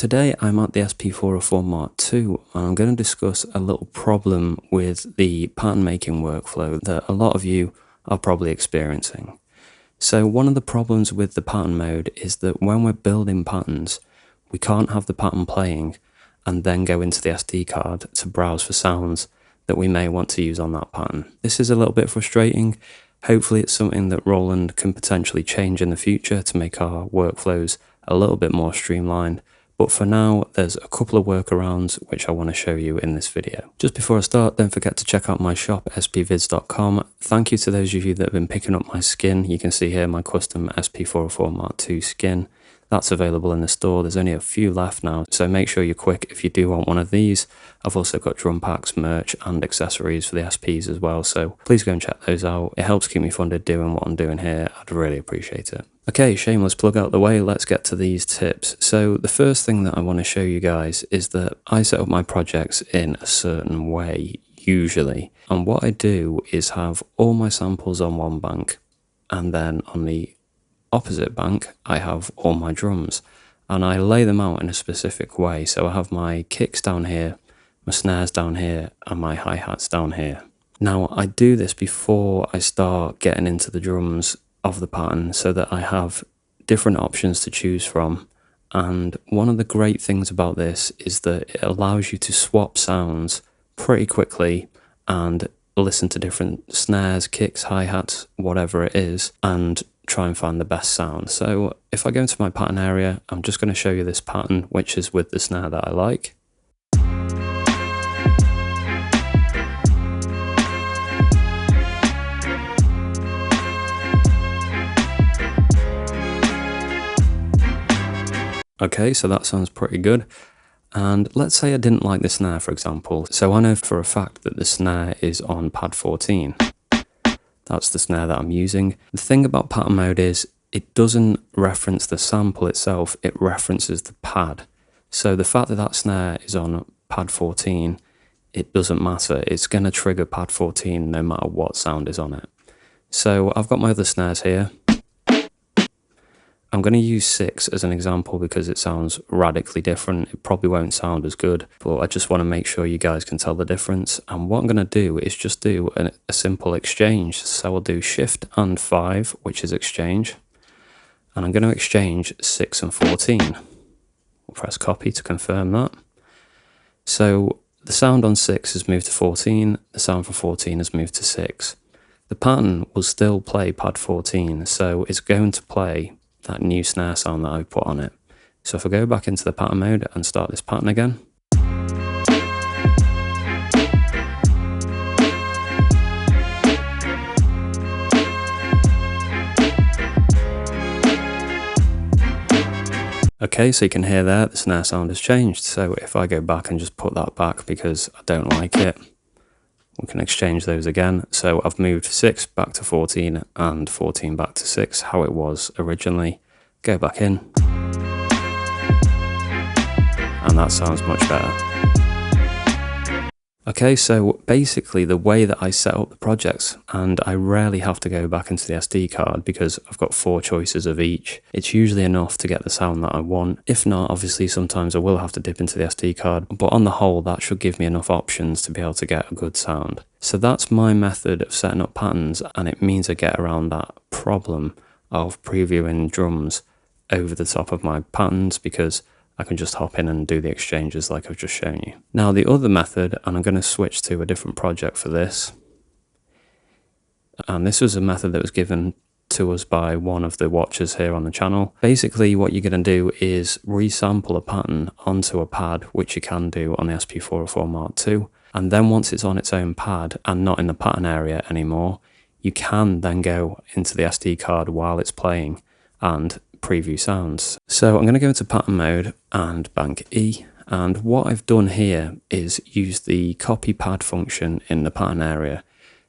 Today I'm at the SP404-MK2 and I'm going to discuss a little problem with the pattern making workflow that a lot of you are probably experiencing. So one of the problems with the pattern mode is that when we're building patterns, we can't have the pattern playing and then go into the SD card to browse for sounds that we may want to use on that pattern. This is a little bit frustrating. Hopefully it's something that Roland can potentially change in the future to make our workflows a little bit more streamlined. But for now, there's a couple of workarounds which I want to show you in this video. Just before I start, don't forget to check out my shop, spvids.com. Thank you to those of you that have been picking up my skin. You can see here my custom SP404-MK2 skin. That's available in the store. There's only a few left now, so make sure you're quick if you do want one of these. I've also got drum packs, merch, and accessories for the SPs as well, so please go and check those out. It helps keep me funded doing what I'm doing here. I'd really appreciate it. Okay, shameless plug out the way, let's get to these tips. So the first thing that I want to show you guys is that I set up my projects in a certain way, usually. And what I do is have all my samples on one bank, and then on the opposite bank, I have all my drums. And I lay them out in a specific way. So I have my kicks down here, my snares down here, and my hi-hats down here. Now, I do this before I start getting into the drums of the pattern so that I have different options to choose from. And one of the great things about this is that it allows you to swap sounds pretty quickly and listen to different snares, kicks, hi-hats, whatever it is, and try and find the best sound. So if I go into my pattern area, I'm just going to show you this pattern, which is with the snare that I like. Okay, so that sounds pretty good. And let's say I didn't like the snare, for example. So I know for a fact that the snare is on pad 14. That's the snare that I'm using. The thing about pattern mode is it doesn't reference the sample itself, it references the pad. So the fact that that snare is on pad 14, it doesn't matter. It's going to trigger pad 14 no matter what sound is on it. So I've got my other snares here. I'm going to use 6 as an example because it sounds radically different. It probably won't sound as good, but I just want to make sure you guys can tell the difference. And what I'm going to do is just do a simple exchange. So I'll do Shift and 5, which is exchange. And I'm going to exchange 6 and 14. We'll press copy to confirm that. So the sound on 6 has moved to 14. The sound for 14 has moved to 6. The pattern will still play pad 14, so it's going to play that new snare sound that I put on it. So if I go back into the pattern mode and start this pattern again. Okay, so you can hear there, the snare sound has changed. So if I go back and just put that back because I don't like it, we can exchange those again. So I've moved 6 back to 14 and 14 back to 6, how it was originally. Go back in. And that sounds much better. Okay, so basically the way that I set up the projects, and I rarely have to go back into the SD card because I've got 4 choices of each. It's usually enough to get the sound that I want. If not, obviously sometimes I will have to dip into the SD card, but on the whole that should give me enough options to be able to get a good sound. So that's my method of setting up patterns, and it means I get around that problem of previewing drums over the top of my patterns because I can just hop in and do the exchanges like I've just shown you. Now the other method, and I'm going to switch to a different project for this, and this was a method that was given to us by one of the watchers here on the channel. Basically what you're going to do is resample a pattern onto a pad, which you can do on the SP404-MK2, and then once it's on its own pad and not in the pattern area anymore, you can then go into the SD card while it's playing and preview sounds. So I'm going to go into pattern mode and bank E, and what I've done here is use the copy pad function in the pattern area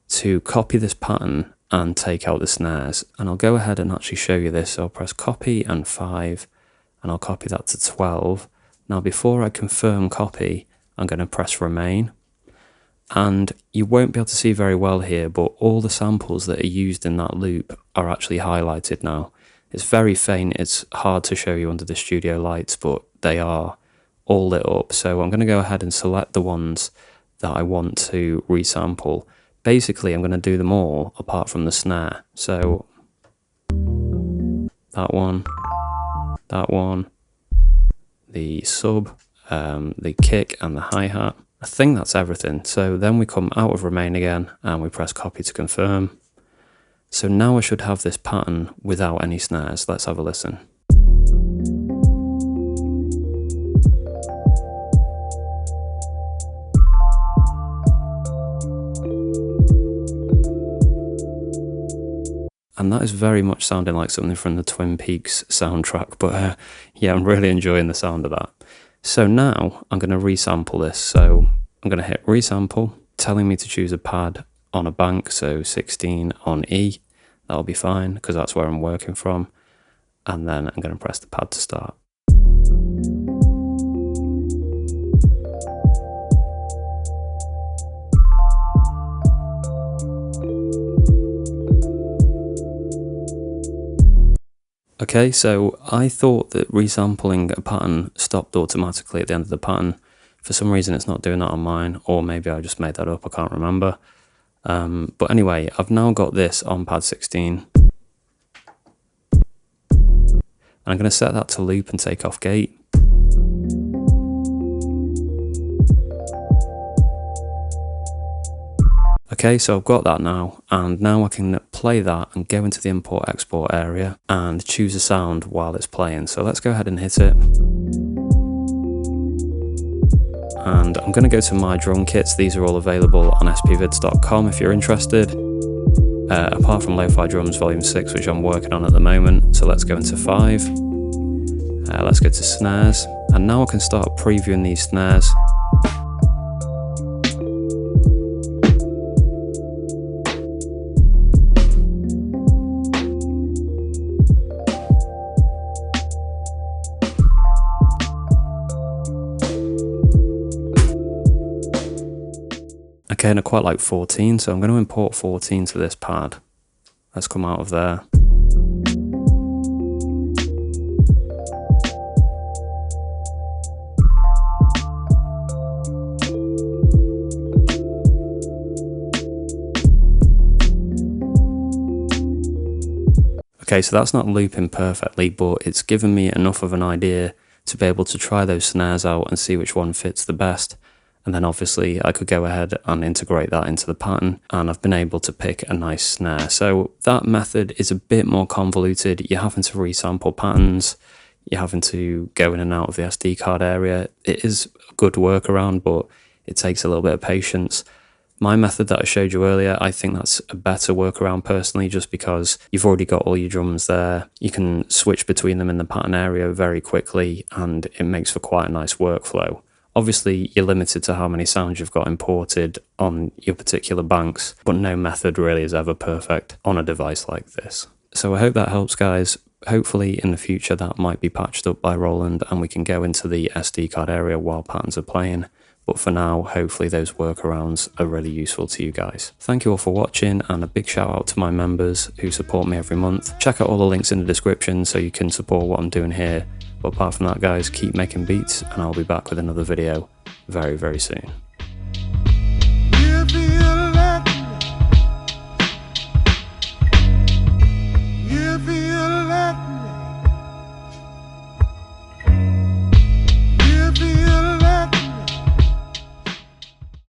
to copy this pattern and take out the snares. And I'll go ahead and actually show you this. So I'll press copy and 5 and I'll copy that to 12. Now before I confirm copy, I'm going to press remain, and you won't be able to see very well here, but all the samples that are used in that loop are actually highlighted now. It's very faint, it's hard to show you under the studio lights, but they are all lit up. So I'm going to go ahead and select the ones that I want to resample. Basically, I'm going to do them all apart from the snare. So that one, the sub, the kick and the hi-hat. I think that's everything. So then we come out of remain again and we press copy to confirm. So now I should have this pattern without any snares. Let's have a listen. And that is very much sounding like something from the Twin Peaks soundtrack, but yeah, I'm really enjoying the sound of that. So now I'm going to resample this. So I'm going to hit resample, telling me to choose a pad on a bank, so 16 on E. That'll be fine because that's where I'm working from. And then I'm going to press the pad to start. Okay, so I thought that resampling a pattern stopped automatically at the end of the pattern. For some reason it's not doing that on mine, or maybe I just made that up, I can't remember. But anyway, I've now got this on pad 16. And I'm going to set that to loop and take off gate. Okay, so I've got that now, and now I can play that and go into the import export area and choose a sound while it's playing. So let's go ahead and hit it. And I'm going to go to my drum kits. These are all available on spvids.com if you're interested. Apart from Lo-Fi Drums Volume 6, which I'm working on at the moment. So let's go into 5. Let's go to snares. And now I can start previewing these snares. Okay, and I quite like 14, so I'm going to import 14 to this pad. Let's come out of there. Okay, so that's not looping perfectly, but it's given me enough of an idea to be able to try those snares out and see which one fits the best. And then obviously I could go ahead and integrate that into the pattern, and I've been able to pick a nice snare. So that method is a bit more convoluted. You're having to resample patterns. You're having to go in and out of the SD card area. It is a good workaround, but it takes a little bit of patience. My method that I showed you earlier, I think that's a better workaround personally, just because you've already got all your drums there. You can switch between them in the pattern area very quickly, and it makes for quite a nice workflow. Obviously, you're limited to how many sounds you've got imported on your particular banks, but no method really is ever perfect on a device like this. So I hope that helps, guys. Hopefully in the future that might be patched up by Roland and we can go into the SD card area while patterns are playing. But for now, hopefully those workarounds are really useful to you guys. Thank you all for watching, and a big shout out to my members who support me every month. Check out all the links in the description so you can support what I'm doing here. But apart from that, guys, keep making beats, and I'll be back with another video very, very soon.